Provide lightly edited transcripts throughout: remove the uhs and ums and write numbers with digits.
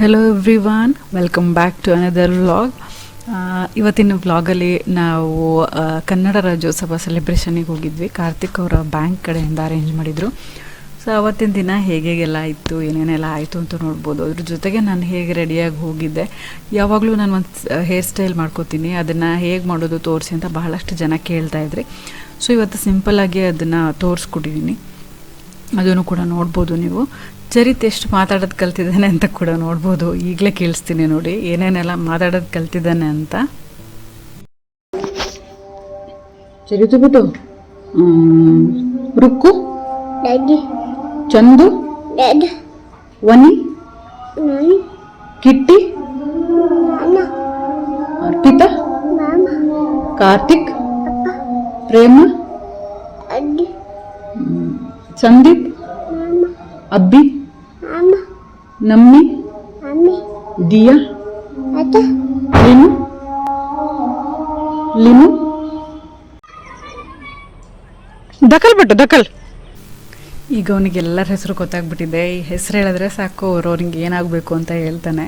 Hello everyone, welcome back to another vlog. ಇವತ್ತಿನ ವ್ಲಾಗಲ್ಲಿ ನಾವು ಕನ್ನಡ ರಾಜ್ಯೋತ್ಸವ ಸೆಲೆಬ್ರೇಷನಿಗೆ ಹೋಗಿದ್ವಿ. ಕಾರ್ತಿಕ್ ಅವರ ಬ್ಯಾಂಕ್ ಕಡೆಯಿಂದ ಅರೇಂಜ್ ಮಾಡಿದರು. ಸೊ ಅವತ್ತಿನ ದಿನ ಹೇಗೆಲ್ಲ ಇತ್ತು, ಏನೇನೆಲ್ಲ ಆಯಿತು ಅಂತ ನೋಡ್ಬೋದು. ಅದ್ರ ಜೊತೆಗೆ ನಾನು ಹೇಗೆ ರೆಡಿಯಾಗಿ ಹೋಗಿದ್ದೆ. ಯಾವಾಗಲೂ ನಾನು ಒಂದು ಹೇರ್ ಸ್ಟೈಲ್ ಮಾಡ್ಕೋತೀನಿ, ಅದನ್ನು ಹೇಗೆ ಮಾಡೋದು ತೋರಿಸಿ ಅಂತ ಬಹಳಷ್ಟು ಜನ ಕೇಳ್ತಾಯಿದ್ರಿ. ಸೊ ಇವತ್ತು ಸಿಂಪಲ್ಲಾಗಿ ಅದನ್ನು ತೋರಿಸ್ಕೊಟ್ಟಿದ್ದೀನಿ, ಅದನ್ನು ಕೂಡ ನೋಡ್ಬೋದು ನೀವು. ಚರಿತ್ ಎಷ್ಟು ಮಾತಾಡೋದು ಕಲ್ತಿದ್ದಾನೆ ಅಂತ ಕೂಡ ನೋಡ್ಬೋದು. ಈಗಲೇ ಕೇಳಿಸ್ತೀನಿ ನೋಡಿ ಏನೇನೆಲ್ಲ ಮಾತಾಡೋದು ಕಲ್ತಿದ್ದಾನೆ ಅಂತ. ಚರಿತು ಬಿಟ್ಟು ರುಕ್ಕು, ಚಂದು, ವನಿ, ಕಿಟ್ಟಿ, ಅರ್ಪಿತಾ, ಕಾರ್ತಿಕ್, ಪ್ರೇಮ, ಸಂದೀಪ್, ಅಬ್ಬಿ, ನಮ್ಮಿ, ದಿಯಾ, ಲಿನು, ದಕಲ್. ಈಗ ಅವನಿಗೆ ಎಲ್ಲರ ಹೆಸರು ಗೊತ್ತಾಗ್ಬಿಟ್ಟಿದೆ. ಈ ಹೆಸರು ಹೇಳಿದ್ರೆ ಸಾಕು ಅವ್ನಿಗೆ ಏನಾಗಬೇಕು ಅಂತ ಹೇಳ್ತಾನೆ.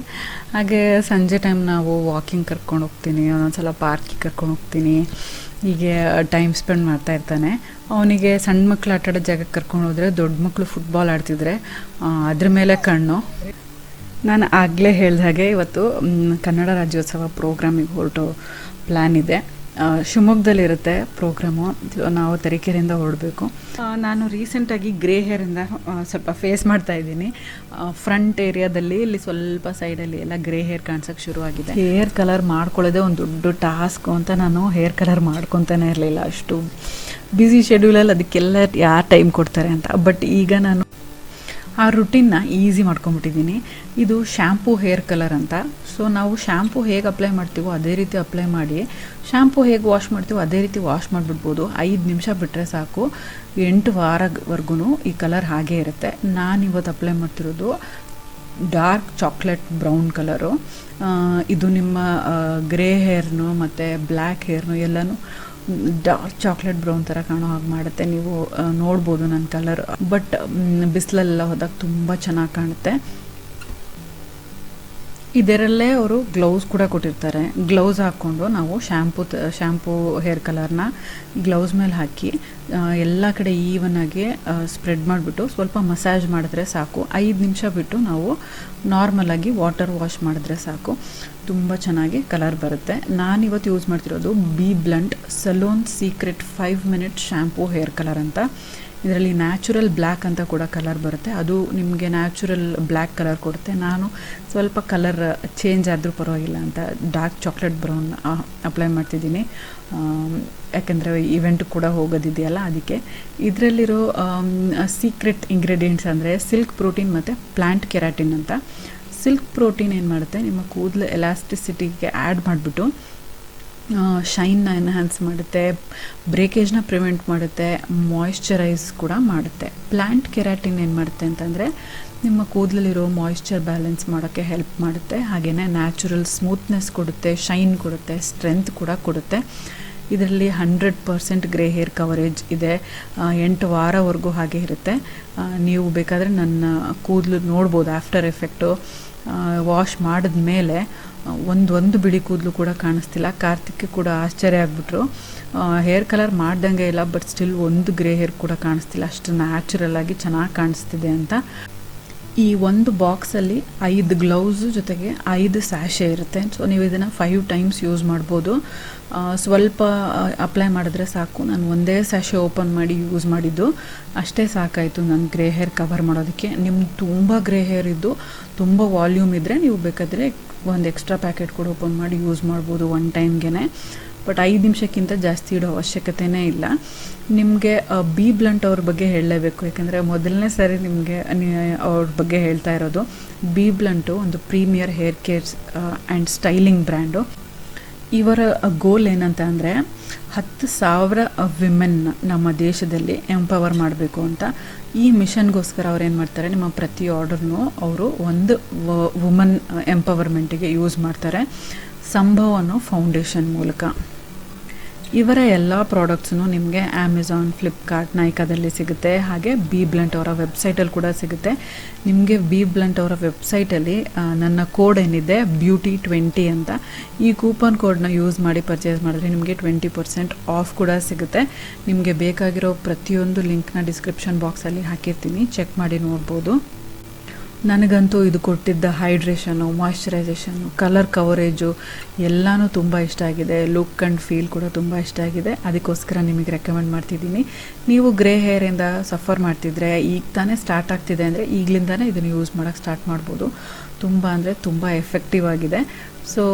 ಹಾಗೆ ಸಂಜೆ ಟೈಮ್ ನಾವು ವಾಕಿಂಗ್ ಕರ್ಕೊಂಡು ಹೋಗ್ತೀನಿ, ಒಂದೊಂದ್ಸಲ ಪಾರ್ಕಿಗೆ ಕರ್ಕೊಂಡು ಹೋಗ್ತೀನಿ. ಹೀಗೆ ಟೈಮ್ ಸ್ಪೆಂಡ್ ಮಾಡ್ತಾ ಇರ್ತಾನೆ. ಅವನಿಗೆ ಸಣ್ಣ ಮಕ್ಕಳು ಆಟಾಡೋ ಜಾಗಕ್ಕೆ ಕರ್ಕೊಂಡು ಹೋದರೆ, ದೊಡ್ಡ ಮಕ್ಕಳು ಫುಟ್ಬಾಲ್ ಆಡ್ತಿದ್ರೆ ಅದ್ರ ಮೇಲೆ ಕಣ್ಣು. ನಾನು ಆಗಲೇ ಹೇಳಿದ ಹಾಗೆ ಇವತ್ತು ಕನ್ನಡ ರಾಜ್ಯೋತ್ಸವ ಪ್ರೋಗ್ರಾಮಿಗೆ ಹೊರಟು ಪ್ಲ್ಯಾನ್ ಇದೆ. ಶಿವಮೊಗ್ಗದಲ್ಲಿರುತ್ತೆ ಪ್ರೋಗ್ರಾಮು. ನಾವು ತರೀಕೆರೆಯಿಂದ ಹೊರಡಬೇಕು. ನಾನು ರೀಸೆಂಟಾಗಿ ಗ್ರೇ ಹೇರಿಂದ ಸ್ವಲ್ಪ ಫೇಸ್ ಮಾಡ್ತಾ ಇದ್ದೀನಿ. ಫ್ರಂಟ್ ಏರಿಯಾದಲ್ಲಿ ಇಲ್ಲಿ ಸ್ವಲ್ಪ ಸೈಡಲ್ಲಿ ಎಲ್ಲ ಗ್ರೇ ಹೇರ್ ಕಾಣಿಸೋಕ್ಕೆ ಶುರುವಾಗಿದೆ. ಹೇರ್ ಕಲರ್ ಮಾಡ್ಕೊಳ್ಳೋದೇ ಒಂದು ದೊಡ್ಡ ಟಾಸ್ಕು ಅಂತ ನಾನು ಹೇರ್ ಕಲರ್ ಮಾಡ್ಕೊತಾನೆ ಇರಲಿಲ್ಲ. ಅಷ್ಟು ಬ್ಯುಸಿ ಶೆಡ್ಯೂಲಲ್ಲಿ ಅದಕ್ಕೆಲ್ಲ ಯಾರು ಟೈಮ್ ಕೊಡ್ತಾರೆ ಅಂತ. ಬಟ್ ಈಗ ನಾನು ಆ ರುಟೀನ್ನ ಈಸಿ ಮಾಡ್ಕೊಂಬಿಟ್ಟಿದ್ದೀನಿ. ಇದು ಶ್ಯಾಂಪೂ ಹೇರ್ ಕಲರ್ ಅಂತ. ಸೊ ನಾವು ಶ್ಯಾಂಪೂ ಹೇಗೆ ಅಪ್ಲೈ ಮಾಡ್ತೀವೋ ಅದೇ ರೀತಿ ಅಪ್ಲೈ ಮಾಡಿ, ಶ್ಯಾಂಪೂ ಹೇಗೆ ವಾಶ್ ಮಾಡ್ತೀವೋ ಅದೇ ರೀತಿ ವಾಶ್ ಮಾಡಿಬಿಡ್ಬೋದು. 5 ನಿಮಿಷ ಬಿಟ್ಟರೆ ಸಾಕು, 8 ವಾರವರೆಗೂ ಈ ಕಲರ್ ಹಾಗೇ ಇರುತ್ತೆ. ನಾನಿವತ್ತು ಅಪ್ಲೈ ಮಾಡ್ತಿರೋದು ಡಾರ್ಕ್ ಚಾಕ್ಲೇಟ್ ಬ್ರೌನ್ ಕಲರು. ಇದು ನಿಮ್ಮ ಗ್ರೇ ಹೇರ್ನು ಮತ್ತು ಬ್ಲ್ಯಾಕ್ ಹೇರ್ನು ಎಲ್ಲನೂ ಡಾರ್ಕ್ ಚಾಕ್ಲೇಟ್ ಬ್ರೌನ್ ಥರ ಕಾಣೋ ಹಾಗೆ ಮಾಡುತ್ತೆ. ನೀವು ನೋಡ್ಬೋದು ನನ್ನ ಕಲರ್. ಬಟ್ ಬಿಸಿಲಲ್ಲೆಲ್ಲ ಹೋದಾಗ ತುಂಬ ಚೆನ್ನಾಗಿ ಕಾಣುತ್ತೆ. ಇದರಲ್ಲೇ ಅವರು ಗ್ಲೌಸ್ ಕೂಡ ಕೊಟ್ಟಿರ್ತಾರೆ. ಗ್ಲೌಸ್ ಹಾಕ್ಕೊಂಡು ನಾವು ಶ್ಯಾಂಪೂ ಹೇರ್ ಕಲರ್ನ ಗ್ಲೌಸ್ ಮೇಲೆ ಹಾಕಿ ಎಲ್ಲ ಕಡೆ ಈವನಾಗಿ ಸ್ಪ್ರೆಡ್ ಮಾಡಿಬಿಟ್ಟು ಸ್ವಲ್ಪ ಮಸಾಜ್ ಮಾಡಿದ್ರೆ ಸಾಕು. 5 ನಿಮಿಷ ಬಿಟ್ಟು ನಾವು ನಾರ್ಮಲಾಗಿ ವಾಟರ್ ವಾಶ್ ಮಾಡಿದ್ರೆ ಸಾಕು, ತುಂಬ ಚೆನ್ನಾಗಿ ಕಲರ್ ಬರುತ್ತೆ. ನಾನಿವತ್ತು ಯೂಸ್ ಮಾಡ್ತಿರೋದು B blunt salon secret 5 minute shampoo hair colour ಅಂತ. ಇದರಲ್ಲಿ ನ್ಯಾಚುರಲ್ ಬ್ಲ್ಯಾಕ್ ಅಂತ ಕೂಡ ಕಲರ್ ಬರುತ್ತೆ. ಅದು ನಿಮಗೆ ನ್ಯಾಚುರಲ್ ಬ್ಲ್ಯಾಕ್ ಕಲರ್ ಕೊಡುತ್ತೆ. ನಾನು ಸ್ವಲ್ಪ ಕಲರ್ ಚೇಂಜ್ ಆದರೂ ಪರವಾಗಿಲ್ಲ ಅಂತ ಡಾರ್ಕ್ ಚಾಕ್ಲೇಟ್ ಬ್ರೌನ್ ಅಪ್ಲೈ ಮಾಡ್ತಿದ್ದೀನಿ. ಯಾಕೆಂದರೆ ಇವೆಂಟ್ ಕೂಡ ಹೋಗೋದಿದೆಯಲ್ಲ, ಅದಕ್ಕೆ. ಇದರಲ್ಲಿರೋ ಸೀಕ್ರೆಟ್ ಇಂಗ್ರೀಡಿಯೆಂಟ್ಸ್ ಅಂದರೆ ಸಿಲ್ಕ್ ಪ್ರೋಟೀನ್ ಮತ್ತು ಪ್ಲ್ಯಾಂಟ್ ಕೆರಾಟಿನ್ ಅಂತ. ಸಿಲ್ಕ್ ಪ್ರೋಟೀನ್ ಏನು ಮಾಡುತ್ತೆ, ನಿಮ್ಮ ಕೂದಲು ಎಲಾಸ್ಟಿಸಿಟಿಗೆ ಆ್ಯಡ್ ಮಾಡಿಬಿಟ್ಟು ಶೈನ್ನ ಎನ್ಹ್ಯಾನ್ಸ್ ಮಾಡುತ್ತೆ, ಬ್ರೇಕೇಜ್ನ ಪ್ರಿವೆಂಟ್ ಮಾಡುತ್ತೆ, ಮಾಯಿಶ್ಚರೈಸ್ ಕೂಡ ಮಾಡುತ್ತೆ. ಪ್ಲ್ಯಾಂಟ್ ಕೆರಾಟಿನ್ ಏನು ಮಾಡುತ್ತೆ ಅಂತಂದರೆ ನಿಮ್ಮ ಕೂದಲಲ್ಲಿರೋ ಮಾಯಿಶ್ಚರ್ ಬ್ಯಾಲೆನ್ಸ್ ಮಾಡೋಕ್ಕೆ ಹೆಲ್ಪ್ ಮಾಡುತ್ತೆ. ಹಾಗೆಯೇ ನ್ಯಾಚುರಲ್ ಸ್ಮೂತ್ನೆಸ್ ಕೊಡುತ್ತೆ, ಶೈನ್ ಕೊಡುತ್ತೆ, ಸ್ಟ್ರೆಂತ್ ಕೂಡ ಕೊಡುತ್ತೆ. ಇದರಲ್ಲಿ 100% ಗ್ರೇ ಹೇರ್ ಕವರೇಜ್ ಇದೆ. 8 ವಾರವರೆಗೂ ಹಾಗೆ ಇರುತ್ತೆ. ನೀವು ಬೇಕಾದರೆ ನನ್ನ ಕೂದಲು ನೋಡ್ಬೋದು ಆಫ್ಟರ್ ಎಫೆಕ್ಟು. ವಾಶ್ ಮಾಡಿದ ಮೇಲೆ ಒಂದು ಬಿಳಿ ಕೂದಲು ಕೂಡ ಕಾಣಿಸ್ತಿಲ್ಲ. ಕಾರ್ತಿಕ್ಗೆ ಕೂಡ ಆಶ್ಚರ್ಯ ಆಗಿಬಿಟ್ರು. ಹೇರ್ ಕಲರ್ ಮಾಡ್ದಂಗೆ ಇಲ್ಲ, ಬಟ್ ಸ್ಟಿಲ್ ಒಂದು ಗ್ರೇ ಹೇರ್ ಕೂಡ ಕಾಣಿಸ್ತಿಲ್ಲ, ಅಷ್ಟು ನ್ಯಾಚುರಲ್ ಆಗಿ ಚೆನ್ನಾಗಿ ಕಾಣಿಸ್ತಿದೆ ಅಂತ. ಈ ಒಂದು ಬಾಕ್ಸಲ್ಲಿ 5 ಗ್ಲೌಸು ಜೊತೆಗೆ 5 ಸ್ಯಾಶೆ ಇರುತ್ತೆ. ಸೊ ನೀವು ಇದನ್ನು 5 ಟೈಮ್ಸ್ ಯೂಸ್ ಮಾಡ್ಬೋದು. ಸ್ವಲ್ಪ ಅಪ್ಲೈ ಮಾಡಿದ್ರೆ ಸಾಕು. ನಾನು ಒಂದೇ ಸ್ಯಾಶೆ ಓಪನ್ ಮಾಡಿ ಯೂಸ್ ಮಾಡಿದ್ದು ಅಷ್ಟೇ ಸಾಕಾಯಿತು ನನ್ನ ಗ್ರೇ ಹೇರ್ ಕವರ್ ಮಾಡೋದಕ್ಕೆ. ನಿಮ್ಗೆ ತುಂಬ ಗ್ರೇ ಹೇರ್ ಇದ್ದು ತುಂಬ ವಾಲ್ಯೂಮ್ ಇದ್ದರೆ ನೀವು ಬೇಕಾದರೆ ಒಂದು ಎಕ್ಸ್ಟ್ರಾ ಪ್ಯಾಕೆಟ್ ಕೂಡ ಓಪನ್ ಮಾಡಿ ಯೂಸ್ ಮಾಡ್ಬೋದು ಒನ್ ಟೈಮ್ಗೆ. ಬಟ್ 5 ನಿಮಿಷಕ್ಕಿಂತ ಜಾಸ್ತಿ ಇಡೋ ಅವಶ್ಯಕತೆಯೇ ಇಲ್ಲ. ನಿಮಗೆ ಬಿ ಬ್ಲಂಟ್ ಅವ್ರ ಬಗ್ಗೆ ಹೇಳಲೇಬೇಕು, ಯಾಕೆಂದರೆ ಮೊದಲನೇ ಸಾರಿ ನಿಮಗೆ ಅವ್ರ ಬಗ್ಗೆ ಹೇಳ್ತಾ ಇರೋದು. ಬಿ ಬ್ಲಂಟು ಒಂದು premier hair care and styling brand. ಇವರ ಗೋಲ್ ಏನಂತ ಅಂದರೆ 10,000 ವಿಮೆನ್ ನಮ್ಮ ದೇಶದಲ್ಲಿ ಎಂಪವರ್ ಮಾಡಬೇಕು ಅಂತ. ಈ ಮಿಷನ್ಗೋಸ್ಕರ ಅವ್ರು ಏನು ಮಾಡ್ತಾರೆ, ನಿಮ್ಮ ಪ್ರತಿ ಆರ್ಡರ್ನೂ ಅವರು ಒಂದು ವುಮನ್ ಎಂಪವರ್ಮೆಂಟಿಗೆ ಯೂಸ್ ಮಾಡ್ತಾರೆ, ಸಂಭವ್ ಅನ್ನೋ ಫೌಂಡೇಶನ್ ಮೂಲಕ. ಇವರ ಎಲ್ಲ ಪ್ರಾಡಕ್ಟ್ಸೂ ನಿಮಗೆ ಅಮೆಝಾನ್, ಫ್ಲಿಪ್ಕಾರ್ಟ್, ನೈಕಾದಲ್ಲಿ ಸಿಗುತ್ತೆ. ಹಾಗೆ ಬಿ ಬ್ಲಂಟ್ ಅವರ ವೆಬ್ಸೈಟಲ್ಲಿ ಕೂಡ ಸಿಗುತ್ತೆ. ನಿಮಗೆ ಬಿ ಬ್ಲಂಟ್ ಅವರ ವೆಬ್ಸೈಟಲ್ಲಿ ನನ್ನ ಕೋಡ್ ಏನಿದೆ beauty20 ಅಂತ, ಈ ಕೂಪನ್ ಕೋಡ್ನ ಯೂಸ್ ಮಾಡಿ ಪರ್ಚೇಸ್ ಮಾಡಿದ್ರೆ ನಿಮಗೆ 20% ಆಫ್ ಕೂಡ ಸಿಗುತ್ತೆ. ನಿಮಗೆ ಬೇಕಾಗಿರೋ ಪ್ರತಿಯೊಂದು ಲಿಂಕ್ನ ಡಿಸ್ಕ್ರಿಪ್ಷನ್ ಬಾಕ್ಸಲ್ಲಿ ಹಾಕಿರ್ತೀನಿ, ಚೆಕ್ ಮಾಡಿ ನೋಡ್ಬೋದು. ನನಗಂತೂ ಇದು ಕೊಟ್ಟಿದ್ದ ಹೈಡ್ರೇಷನು, ಮಾಯ್ಶ್ಚರೈಸೇಷನ್ನು, ಕಲರ್ ಕವರೇಜು ಎಲ್ಲನೂ ತುಂಬ ಇಷ್ಟ ಆಗಿದೆ. ಲುಕ್ ಆ್ಯಂಡ್ ಫೀಲ್ ಕೂಡ ತುಂಬ ಇಷ್ಟ ಆಗಿದೆ. ಅದಕ್ಕೋಸ್ಕರ ನಿಮಗೆ ರೆಕಮೆಂಡ್ ಮಾಡ್ತಿದ್ದೀನಿ. ನೀವು ಗ್ರೇ ಹೇರಿಂದ ಸಫರ್ ಮಾಡ್ತಿದ್ರೆ, ಈಗ ತಾನೇ ಸ್ಟಾರ್ಟ್ ಆಗ್ತಿದೆ ಅಂದರೆ ಈಗಲಿಂದನೇ ಇದನ್ನು ಯೂಸ್ ಮಾಡೋಕ್ಕೆ ಸ್ಟಾರ್ಟ್ ಮಾಡ್ಬೋದು. ತುಂಬ ಅಂದರೆ ತುಂಬ ಎಫೆಕ್ಟಿವ್ ಆಗಿದೆ. ಸೊ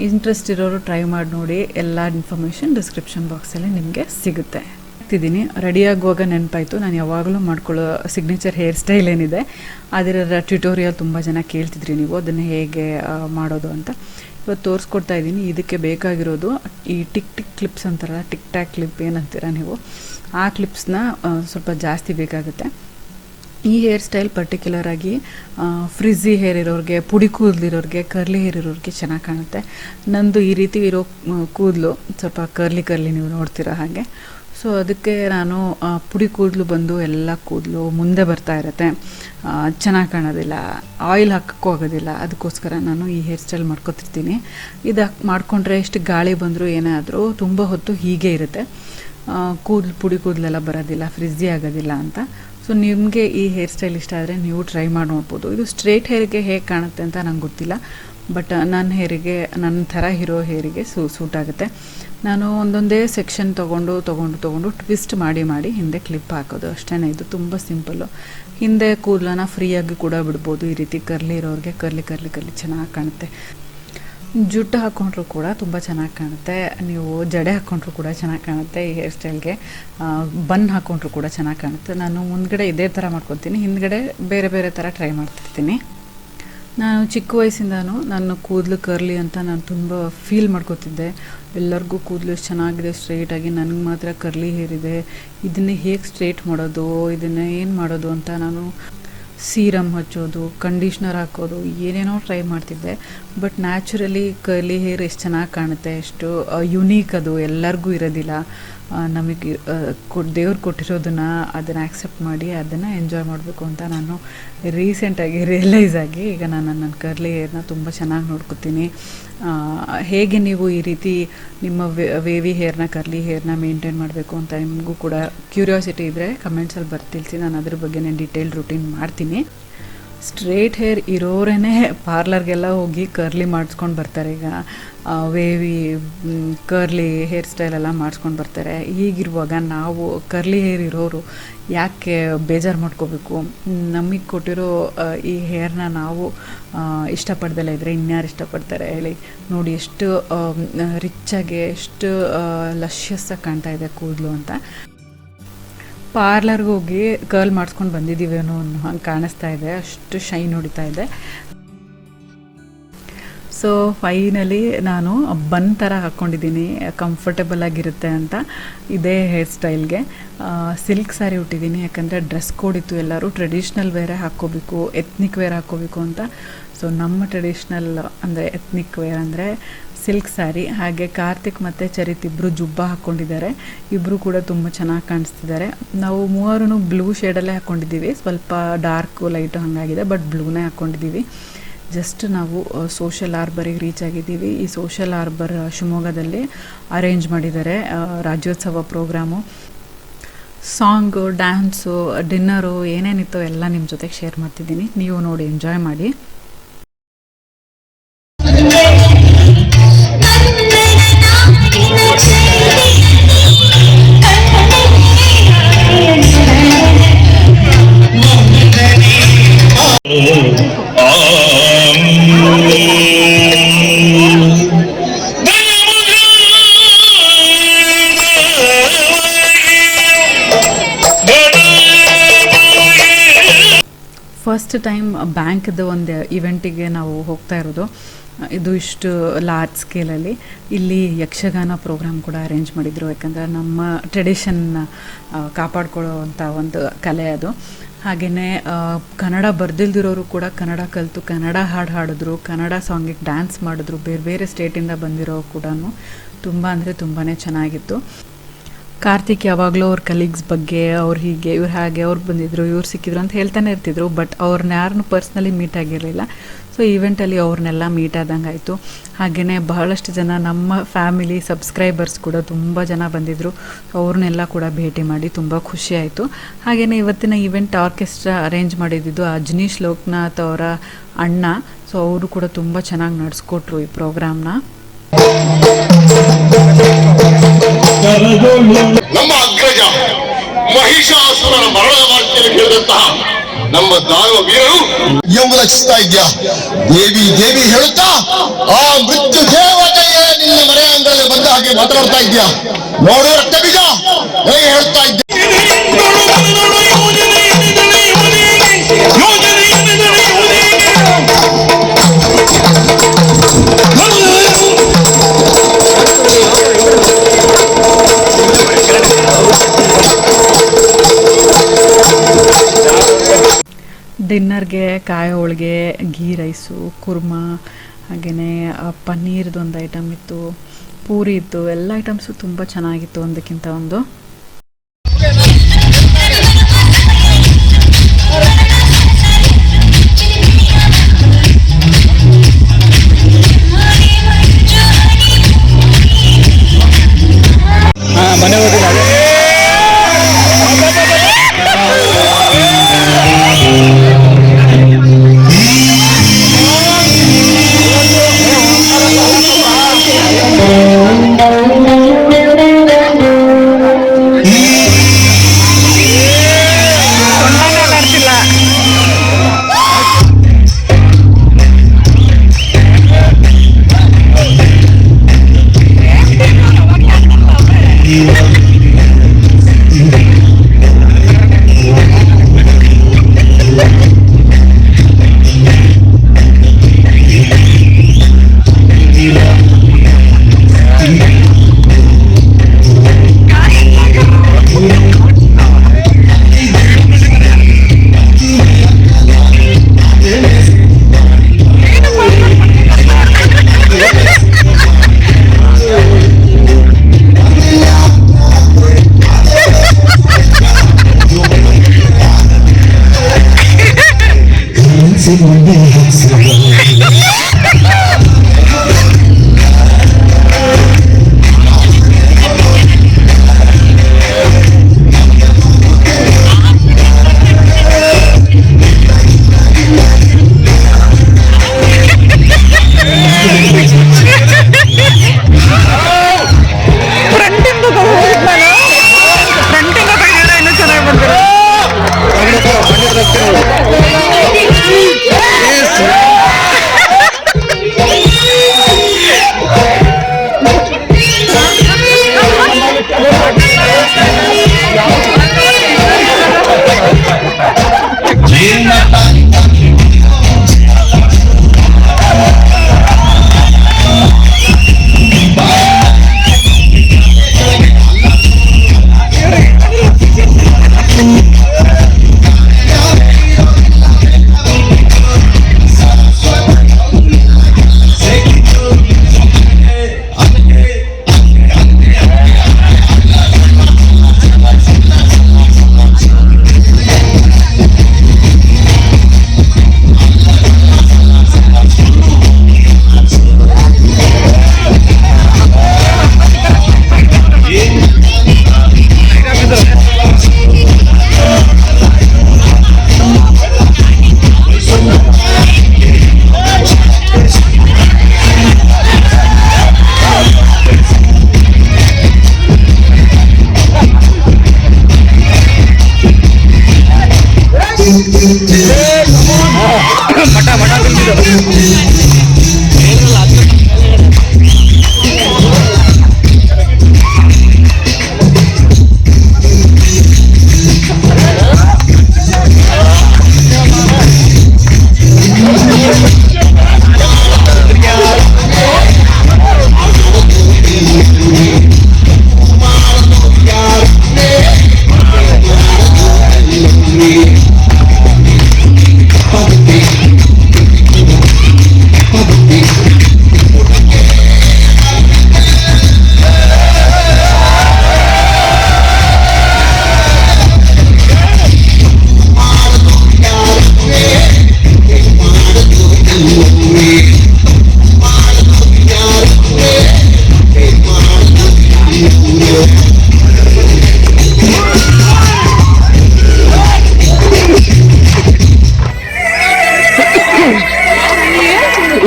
ಇಂಟ್ರೆಸ್ಟ್ ಇರೋರು ಟ್ರೈ ಮಾಡಿ ನೋಡಿ. ಎಲ್ಲ ಇನ್ಫಾರ್ಮೇಷನ್ ಡಿಸ್ಕ್ರಿಪ್ಷನ್ ಬಾಕ್ಸಲ್ಲಿ ನಿಮಗೆ ಸಿಗುತ್ತೆ. ರೆಡಿಯಾಗುವಾಗ ನೆನಪಾಯಿತು, ನಾನು ಯಾವಾಗಲೂ ಮಾಡ್ಕೊಳ್ಳೋ ಸಿಗ್ನೇಚರ್ ಹೇರ್ ಸ್ಟೈಲ್ ಏನಿದೆ ಅದರ ಟ್ಯುಟೋರಿಯಲ್ ತುಂಬ ಜನ ಕೇಳ್ತಿದ್ರಿ ನೀವು, ಅದನ್ನು ಹೇಗೆ ಮಾಡೋದು ಅಂತ. ಇವತ್ತು ತೋರಿಸ್ಕೊಡ್ತಾ ಇದ್ದೀನಿ. ಇದಕ್ಕೆ ಬೇಕಾಗಿರೋದು ಈ ಟಿಕ್ ಕ್ಲಿಪ್ಸ್ ಅಂತಾರಲ್ಲ, ಟಿಕ್ ಟ್ಯಾಕ್ ಕ್ಲಿಪ್ ಏನಂತೀರ ನೀವು, ಆ ಕ್ಲಿಪ್ಸ್ನ ಸ್ವಲ್ಪ ಜಾಸ್ತಿ ಬೇಕಾಗುತ್ತೆ. ಈ ಹೇರ್ ಸ್ಟೈಲ್ ಪರ್ಟಿಕ್ಯುಲರಾಗಿ ಫ್ರಿಝಿ ಹೇರ್ ಇರೋರಿಗೆ, ಪುಡಿ ಕೂದಲಿರೋರಿಗೆ, ಕರ್ಲಿ ಹೇರ್ ಇರೋರಿಗೆ ಚೆನ್ನಾಗಿ ಕಾಣುತ್ತೆ. ನಂದು ಈ ರೀತಿ ಇರೋ ಕೂದಲು ಸ್ವಲ್ಪ ಕರ್ಲಿ ನೀವು ನೋಡ್ತೀರ ಹಾಗೆ. ಸೊ ಅದಕ್ಕೆ ನಾನು ಪುಡಿ ಕೂದಲು ಬಂದು ಎಲ್ಲ ಕೂದಲು ಮುಂದೆ ಬರ್ತಾ ಇರುತ್ತೆ, ಚೆನ್ನಾಗಿ ಕಾಣೋದಿಲ್ಲ, ಆಯಿಲ್ ಹಾಕೋಕ್ಕೂ ಆಗೋದಿಲ್ಲ. ಅದಕ್ಕೋಸ್ಕರ ನಾನು ಈ ಹೇರ್ ಸ್ಟೈಲ್ ಮಾಡ್ಕೊತಿರ್ತೀನಿ. ಇದು ಮಾಡಿಕೊಂಡ್ರೆ ಎಷ್ಟು ಗಾಳಿ ಬಂದರೂ ಏನೇ ಆದರೂ ತುಂಬ ಹೊತ್ತು ಹೀಗೆ ಇರುತ್ತೆ, ಪುಡಿ ಕೂದಲೆಲ್ಲ ಬರೋದಿಲ್ಲ, ಫ್ರಿಝಿ ಆಗೋದಿಲ್ಲ ಅಂತ. ಸೊ ನಿಮಗೆ ಈ ಹೇರ್ ಸ್ಟೈಲ್ ಇಷ್ಟ ಆದರೆ ನೀವು ಟ್ರೈ ಮಾಡಿ ನೋಡ್ಬೋದು. ಇದು ಸ್ಟ್ರೇಟ್ ಹೇರಿಗೆ ಹೇಗೆ ಕಾಣುತ್ತೆ ಅಂತ ನಂಗೆ ಗೊತ್ತಿಲ್ಲ, ಬಟ್ ನನ್ನ ಹೇರಿಗೆ, ನನ್ನ ಥರ ಇರೋ ಹೇರಿಗೆ ಸೂಟ್ ಆಗುತ್ತೆ. ನಾನು ಒಂದೊಂದೇ ಸೆಕ್ಷನ್ ತೊಗೊಂಡು ಟ್ವಿಸ್ಟ್ ಮಾಡಿ ಹಿಂದೆ ಕ್ಲಿಪ್ ಹಾಕೋದು ಅಷ್ಟೇ. ಇದು ತುಂಬ ಸಿಂಪಲ್ಲು. ಹಿಂದೆ ಕೂದಲನ್ನ ಫ್ರೀಯಾಗಿ ಕೂಡ ಬಿಡ್ಬೋದು. ಈ ರೀತಿ ಕರ್ಲಿ ಇರೋರಿಗೆ ಕರ್ಲಿ ಚೆನ್ನಾಗಿ ಕಾಣುತ್ತೆ. ಜುಟ್ಟು ಹಾಕ್ಕೊಂಡ್ರೂ ಕೂಡ ತುಂಬ ಚೆನ್ನಾಗಿ ಕಾಣುತ್ತೆ. ನೀವು ಜಡೆ ಹಾಕ್ಕೊಂಡ್ರೂ ಕೂಡ ಚೆನ್ನಾಗಿ ಕಾಣುತ್ತೆ. ಈ ಹೇರ್ ಸ್ಟೈಲ್ಗೆ ಬನ್ ಹಾಕ್ಕೊಂಡ್ರೂ ಕೂಡ ಚೆನ್ನಾಗಿ ಕಾಣುತ್ತೆ. ನಾನು ಮುಂದ್ಗಡೆ ಇದೇ ಥರ ಮಾಡ್ಕೊತೀನಿ, ಹಿಂದ್ಗಡೆ ಬೇರೆ ಥರ ಟ್ರೈ ಮಾಡ್ತಿರ್ತೀನಿ. ನಾನು ಚಿಕ್ಕ ವಯಸ್ಸಿಂದನೂ ನನ್ನ ಕೂದಲು ಕರ್ಲಿ ಅಂತ ನಾನು ತುಂಬ ಫೀಲ್ ಮಾಡ್ಕೋತಿದ್ದೆ. ಎಲ್ಲರಿಗೂ ಕೂದಲು ಎಷ್ಟು ಚೆನ್ನಾಗಿದೆ ಸ್ಟ್ರೈಟಾಗಿ, ನನಗೆ ಮಾತ್ರ ಕರ್ಲಿ ಹೇರ್ ಇದೆ, ಇದನ್ನೇ ಹೇಗೆ ಸ್ಟ್ರೈಟ್ ಮಾಡೋದು, ಇದನ್ನು ಏನು ಮಾಡೋದು ಅಂತ ನಾನು ಸೀರಮ್ ಹಚ್ಚೋದು, ಕಂಡೀಷ್ನರ್ ಹಾಕೋದು, ಏನೇನೋ ಟ್ರೈ ಮಾಡ್ತಿದ್ದೆ. ಬಟ್ ನ್ಯಾಚುರಲಿ ಕರ್ಲಿ ಹೇರ್ ಎಷ್ಟು ಚೆನ್ನಾಗಿ ಕಾಣುತ್ತೆ, ಎಷ್ಟು ಯುನೀಕ್, ಅದು ಎಲ್ಲರಿಗೂ ಇರೋದಿಲ್ಲ. ನಮಗೆ ದೇವ್ರು ಕೊಟ್ಟಿರೋದನ್ನು ಅದನ್ನು ಆ್ಯಕ್ಸೆಪ್ಟ್ ಮಾಡಿ ಅದನ್ನು ಎಂಜಾಯ್ ಮಾಡಬೇಕು ಅಂತ ನಾನು ರೀಸೆಂಟಾಗಿ ರಿಯಲೈಸ್ ಆಗಿ ಈಗ ನಾನು ನನ್ನ ಕರ್ಲಿ ಹೇರ್ನ ತುಂಬ ಚೆನ್ನಾಗಿ ನೋಡ್ಕೊತೀನಿ. ಹೇಗೆ ನೀವು ಈ ರೀತಿ ನಿಮ್ಮ ವೇವಿ ಹೇರ್ನ, ಕರ್ಲಿ ಹೇರ್ನ ಮೇಂಟೈನ್ ಮಾಡಬೇಕು ಅಂತ ನಿಮಗೂ ಕೂಡ ಕ್ಯೂರಿಯಾಸಿಟಿ ಇದ್ದರೆ ಕಮೆಂಟ್ಸಲ್ಲಿ ಬರ್ತಿಲ್ಸಿ, ನಾನು ಅದ್ರ ಬಗ್ಗೆ ನಾನು ಡೀಟೇಲ್ ರೂಟೀನ್ ಮಾಡ್ತೀನಿ. ಸ್ಟ್ರೇಟ್ ಹೇರ್ ಇರೋರೇ ಪಾರ್ಲರ್ಗೆಲ್ಲ ಹೋಗಿ ಕರ್ಲಿ ಮಾಡಿಸ್ಕೊಂಡು ಬರ್ತಾರೆ. ಈಗ ವೇವಿ ಕರ್ಲಿ ಹೇರ್ ಸ್ಟೈಲೆಲ್ಲ ಮಾಡಿಸ್ಕೊಂಡು ಬರ್ತಾರೆ. ಹೀಗಿರುವಾಗ ನಾವು ಕರ್ಲಿ ಹೇರ್ ಇರೋರು ಯಾಕೆ ಬೇಜಾರು ಮಾಡ್ಕೋಬೇಕು? ನಮಗೆ ಕೊಟ್ಟಿರೋ ಈ ಹೇರ್ನ ನಾವು ಇಷ್ಟಪಡ್ದಲ್ಲ ಇದ್ದರೆ ಇನ್ಯಾರು ಇಷ್ಟಪಡ್ತಾರೆ ಹೇಳಿ? ನೋಡಿ ಎಷ್ಟು ರಿಚ್ಚಾಗಿ, ಎಷ್ಟು ಲಶ್ಯಸ್ಸಾಗಿ ಕಾಣ್ತಾ ಇದೆ ಕೂದಲು ಅಂತ. ಪಾರ್ಲರ್ಗೆ ಹೋಗಿ ಕರ್ಲ್ ಮಾಡಿಸ್ಕೊಂಡು ಬಂದಿದ್ದೀವೇನೋ ಅನ್ನೋ ಹಂಗೆ ಕಾಣಿಸ್ತಾ ಇದೆ, ಅಷ್ಟು ಶೈನ್ ಹೊಡಿತಾ ಇದೆ. ಸೊ ಫೈನಲಿ ನಾನು ಬನ್ ಥರ ಹಾಕ್ಕೊಂಡಿದ್ದೀನಿ, ಕಂಫರ್ಟಬಲ್ ಆಗಿರುತ್ತೆ ಅಂತ ಇದೇ ಹೇರ್ ಸ್ಟೈಲ್ಗೆ. ಸಿಲ್ಕ್ ಸ್ಯಾರಿ ಉಟ್ಟಿದ್ದೀನಿ, ಯಾಕಂದರೆ ಡ್ರೆಸ್ ಕೋಡ್ ಇತ್ತು, ಎಲ್ಲರೂ ಟ್ರೆಡಿಷ್ನಲ್ ವೇರೇ ಹಾಕ್ಕೋಬೇಕು, ಎತ್ನಿಕ್ ವೇರ್ ಹಾಕ್ಕೋಬೇಕು ಅಂತ. ಸೊ ನಮ್ಮ ಟ್ರೆಡಿಷ್ನಲ್ ಅಂದರೆ ಎತ್ನಿಕ್ ವೇರ್ ಅಂದರೆ ಸಿಲ್ಕ್ ಸ್ಯಾರಿ. ಹಾಗೆ ಕಾರ್ತಿಕ್ ಮತ್ತು ಚರಿತ್ ಇಬ್ಬರು ಜುಬ್ಬ ಹಾಕ್ಕೊಂಡಿದ್ದಾರೆ, ಇಬ್ಬರು ಕೂಡ ತುಂಬ ಚೆನ್ನಾಗಿ ಕಾಣಿಸ್ತಿದ್ದಾರೆ. ನಾವು ಮೂವರೂ ಬ್ಲೂ ಶೇಡಲ್ಲೇ ಹಾಕ್ಕೊಂಡಿದ್ದೀವಿ, ಸ್ವಲ್ಪ ಡಾರ್ಕು ಲೈಟು ಹಾಗಾಗಿದೆ, ಬಟ್ ಬ್ಲೂನೇ ಹಾಕ್ಕೊಂಡಿದ್ದೀವಿ. ಜಸ್ಟ್ ನಾವು ಸೋಷಲ್ ಆರ್ಬರಿಗೆ ರೀಚ್ ಆಗಿದ್ದೀವಿ. ಈ ಸೋಷಲ್ ಆರ್ಬರ್ ಶಿವಮೊಗ್ಗದಲ್ಲಿ ಅರೇಂಜ್ ಮಾಡಿದ್ದಾರೆ Rajyotsava programme. Song, dance, dinner ಏನೇನಿತ್ತೋ ಎಲ್ಲ ನಿಮ್ಮ ಜೊತೆಗೆ ಶೇರ್ ಮಾಡ್ತಿದ್ದೀನಿ, ನೀವು ನೋಡಿ ಎಂಜಾಯ್ ಮಾಡಿ. ಫಸ್ಟ್ ಟೈಮ್ ಬ್ಯಾಂಕ್ದು ಒಂದು ಇವೆಂಟಿಗೆ ನಾವು ಹೋಗ್ತಾ ಇರೋದು. ಇದು ಇಷ್ಟು ಲಾರ್ಜ್ ಸ್ಕೇಲಲ್ಲಿ. ಇಲ್ಲಿ ಯಕ್ಷಗಾನ ಪ್ರೋಗ್ರಾಮ್ ಕೂಡ ಅರೇಂಜ್ ಮಾಡಿದರು, ಯಾಕಂದರೆ ನಮ್ಮ ಟ್ರೆಡಿಷನ್ನ ಕಾಪಾಡ್ಕೊಳ್ಳೋ ಅಂಥ ಒಂದು ಕಲೆ ಅದು. ಹಾಗೆಯೇ ಕನ್ನಡ ಬರ್ದಿಲ್ದಿರೋರು ಕೂಡ ಕನ್ನಡ ಕಲಿತು ಕನ್ನಡ ಹಾಡು ಹಾಡಿದ್ರು, ಕನ್ನಡ ಸಾಂಗಿಗೆ ಡ್ಯಾನ್ಸ್ ಮಾಡಿದ್ರು. ಬೇರೆ ಬೇರೆ ಸ್ಟೇಟಿಂದ ಬಂದಿರೋ ಕೂಡ ತುಂಬ ಅಂದರೆ ತುಂಬಾ ಚೆನ್ನಾಗಿತ್ತು. ಕಾರ್ತಿಕ್ ಯಾವಾಗಲೂ ಅವ್ರ ಕಲೀಗ್ಸ್ ಬಗ್ಗೆ ಅವ್ರು ಹೀಗೆ ಇವ್ರು ಹಾಗೆ ಅವ್ರು ಬಂದಿದ್ರು ಇವ್ರು ಸಿಕ್ಕಿದ್ರು ಅಂತ ಹೇಳ್ತಾನೆ ಇರ್ತಿದ್ರು. ಬಟ್ ಅವ್ರನ್ನ ಯಾರನ್ನೂ ಪರ್ಸ್ನಲಿ ಮೀಟ್ ಆಗಿರಲಿಲ್ಲ. ಸೊ ಈವೆಂಟಲ್ಲಿ ಅವ್ರನ್ನೆಲ್ಲ ಮೀಟ್ ಆದಂಗೆ ಆಯಿತು. ಹಾಗೆಯೇ ಬಹಳಷ್ಟು ಜನ ನಮ್ಮ ಫ್ಯಾಮಿಲಿ ಸಬ್ಸ್ಕ್ರೈಬರ್ಸ್ ಕೂಡ ತುಂಬ ಜನ ಬಂದಿದ್ದರು. ಅವ್ರನ್ನೆಲ್ಲ ಕೂಡ ಭೇಟಿ ಮಾಡಿ ತುಂಬ ಖುಷಿ ಆಯಿತು. ಹಾಗೆಯೇ ಇವತ್ತಿನ ಈವೆಂಟ್ ಆರ್ಕೆಸ್ಟ್ರಾ ಅರೇಂಜ್ ಮಾಡಿದ್ದು ಅಜ್ನೀಶ್ ಲೋಕನಾಥ್ ಅವರ ಅಣ್ಣ. ಸೊ ಅವರು ಕೂಡ ತುಂಬ ಚೆನ್ನಾಗಿ ನಡೆಸ್ಕೊಟ್ರು ಈ ಪ್ರೋಗ್ರಾಮ್ನ. ನಮ್ಮ ಅಗ್ರಜ ಮಹಿಷಾಸುರನ ಮರಣದ ವಾರ್ತೆಯನ್ನು ಕೇಳಿದಂತಹ ನಮ್ಮ ದಾನವ ವೀರರು ಎಂಬುದಕ್ಕಿಸ್ತಾ ಇದ್ಯಾ ದೇವಿ ದೇವಿ ಹೇಳುತ್ತಾ ಆ ಮೃತ್ಯು ದೇವತೆಯೇ ನಿನ್ನ ಮನೆ ಅಂಗದಲ್ಲಿ ಬಂದ ಹಾಗೆ ಮಾತನಾಡ್ತಾ ಇದ್ಯಾ. ನೋಡೋ ರಕ್ತ ಬೀಜ ಹೇಗೆ ಹೇಳ್ತಾ ಇದ್ದೆ. ಡಿನ್ನರ್ಗೆ ಕಾಯಿ ಹೋಳಿಗೆ, ಗೀ ರೈಸು, ಕುರ್ಮಾ, ಹಾಗೆಯೇ ಪನ್ನೀರ್ದೊಂದು ಐಟಮ್ ಇತ್ತು, ಪೂರಿ ಇತ್ತು. ಎಲ್ಲ ಐಟಮ್ಸು ತುಂಬ ಚೆನ್ನಾಗಿತ್ತು ಒಂದಕ್ಕಿಂತ ಒಂದು.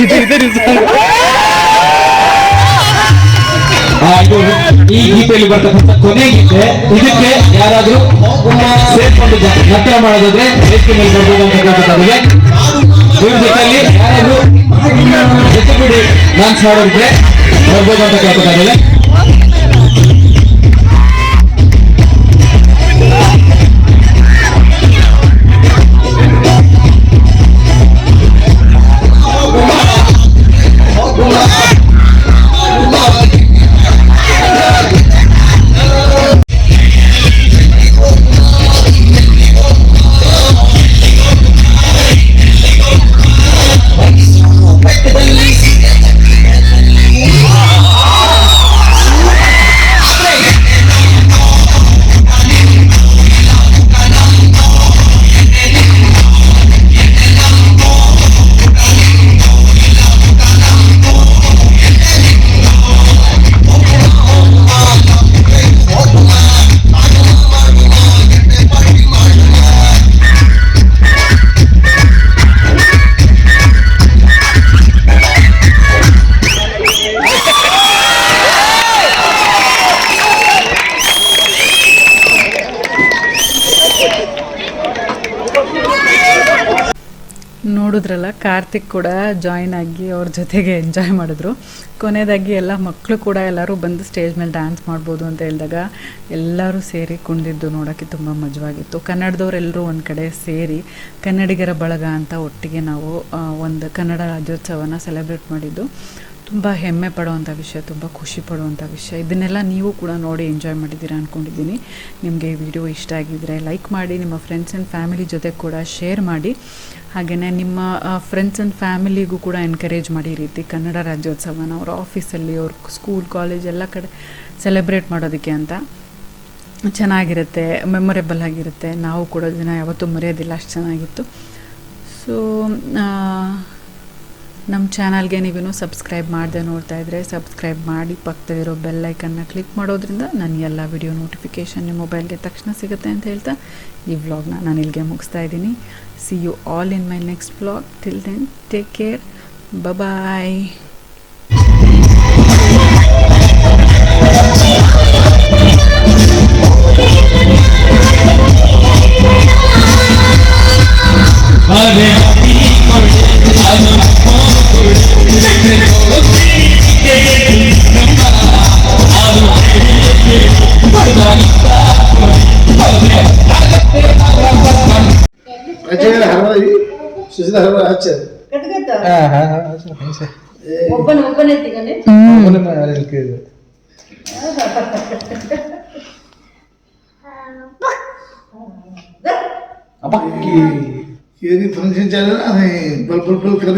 ಈ ಗೀತೆಯಲ್ಲಿ ಬರ್ತಕ್ಕಂಥ ಕೊನೆ ಗೀತೆ. ಇದಕ್ಕೆ ಯಾರಾದ್ರೂ ಸೇರ್ಕೊಂಡು ನೃತ್ಯ ಮಾಡೋದಾದ್ರೆ ವೇದಿಕೆ ಮೇಲೆ ಬರ್ಬೋದು ಅಂತ ಕೇಳ್ತಾರೆ. ಇವ್ರ ಜೊತೆಯಲ್ಲಿ ಯಾರಾದ್ರೂ ಜೊತೆ ಬಿಡಿ ಡಾನ್ಸ್ ಮಾಡೋದಿದ್ರೆ ಬರ್ಬೋದು ಅಂತ ಕೇಳ್ತಾರೆ. ನೋಡಿದ್ರಲ್ಲ, ಕಾರ್ತಿಕ್ ಕೂಡ ಜಾಯಿನ್ ಆಗಿ ಅವ್ರ ಜೊತೆಗೆ ಎಂಜಾಯ್ ಮಾಡಿದ್ರು. ಕೊನೆಯದಾಗಿ ಎಲ್ಲ ಮಕ್ಕಳು ಕೂಡ ಎಲ್ಲರೂ ಬಂದು ಸ್ಟೇಜ್ ಮೇಲೆ ಡ್ಯಾನ್ಸ್ ಮಾಡ್ಬೋದು ಅಂತ ಹೇಳಿದಾಗ ಎಲ್ಲರೂ ಸೇರಿ ಕುಣಿದಿದ್ದು ನೋಡೋಕ್ಕೆ ತುಂಬ ಮಜವಾಗಿತ್ತು. ಕನ್ನಡದವರೆಲ್ಲರೂ ಒಂದು ಕಡೆ ಸೇರಿ ಕನ್ನಡಿಗರ ಬಳಗ ಅಂತ ಒಟ್ಟಿಗೆ ನಾವು ಒಂದು ಕನ್ನಡ ರಾಜ್ಯೋತ್ಸವನ ಸೆಲೆಬ್ರೇಟ್ ಮಾಡಿದ್ದು ತುಂಬ ಹೆಮ್ಮೆ ಪಡುವಂಥ ವಿಷಯ, ತುಂಬ ಖುಷಿ ಪಡುವಂಥ ವಿಷಯ. ಇದನ್ನೆಲ್ಲ ನೀವು ಕೂಡ ನೋಡಿ ಎಂಜಾಯ್ ಮಾಡಿದ್ದೀರಾ ಅಂದ್ಕೊಂಡಿದ್ದೀನಿ. ನಿಮಗೆ ಈ ವಿಡಿಯೋ ಇಷ್ಟ ಆಗಿದ್ದರೆ ಲೈಕ್ ಮಾಡಿ, ನಿಮ್ಮ ಫ್ರೆಂಡ್ಸ್ ಆ್ಯಂಡ್ ಫ್ಯಾಮಿಲಿ ಜೊತೆ ಕೂಡ ಶೇರ್ ಮಾಡಿ. ಹಾಗೆಯೇ ನಿಮ್ಮ ಫ್ರೆಂಡ್ಸ್ ಆ್ಯಂಡ್ ಫ್ಯಾಮಿಲಿಗೂ ಕೂಡ ಎನ್ಕರೇಜ್ ಮಾಡಿ ಈ ರೀತಿ ಕನ್ನಡ ರಾಜ್ಯೋತ್ಸವನ ಅವ್ರ ಆಫೀಸಲ್ಲಿ, ಅವ್ರ ಸ್ಕೂಲ್ ಕಾಲೇಜ್ ಎಲ್ಲ ಕಡೆ ಸೆಲೆಬ್ರೇಟ್ ಮಾಡೋದಕ್ಕೆ ಅಂತ. ಚೆನ್ನಾಗಿರುತ್ತೆ, ಮೆಮೊರೇಬಲ್ ಆಗಿರುತ್ತೆ. ನಾವು ಕೂಡ ದಿನ ಯಾವತ್ತೂ ಮರೆಯೋದಿಲ್ಲ, ಅಷ್ಟು ಚೆನ್ನಾಗಿತ್ತು. ಸೊ ನಮ್ಮ ಚಾನಲ್ಗೆ ನೀವೇನು ಸಬ್ಸ್ಕ್ರೈಬ್ ಮಾಡದೆ ನೋಡ್ತಾ ಇದ್ದರೆ ಸಬ್ಸ್ಕ್ರೈಬ್ ಮಾಡಿ, ಪಕ್ಕದಲ್ಲಿರೋ ಬೆಲ್ ಐಕನ್ನ ಕ್ಲಿಕ್ ಮಾಡೋದ್ರಿಂದ ನನ್ನ ಎಲ್ಲ ವಿಡಿಯೋ ನೋಟಿಫಿಕೇಷನ್ ನಿಮ್ಮ ಮೊಬೈಲ್ಗೆ ತಕ್ಷಣ ಸಿಗುತ್ತೆ ಅಂತ ಹೇಳ್ತಾ ಈ ವ್ಲಾಗ್ನ ನಾನು ಇಲ್ಲಿಗೆ ಮುಗಿಸ್ತಾ ಇದ್ದೀನಿ. See you all in my next vlog. Till then take care, bye. Function चालू ना बल्ब कर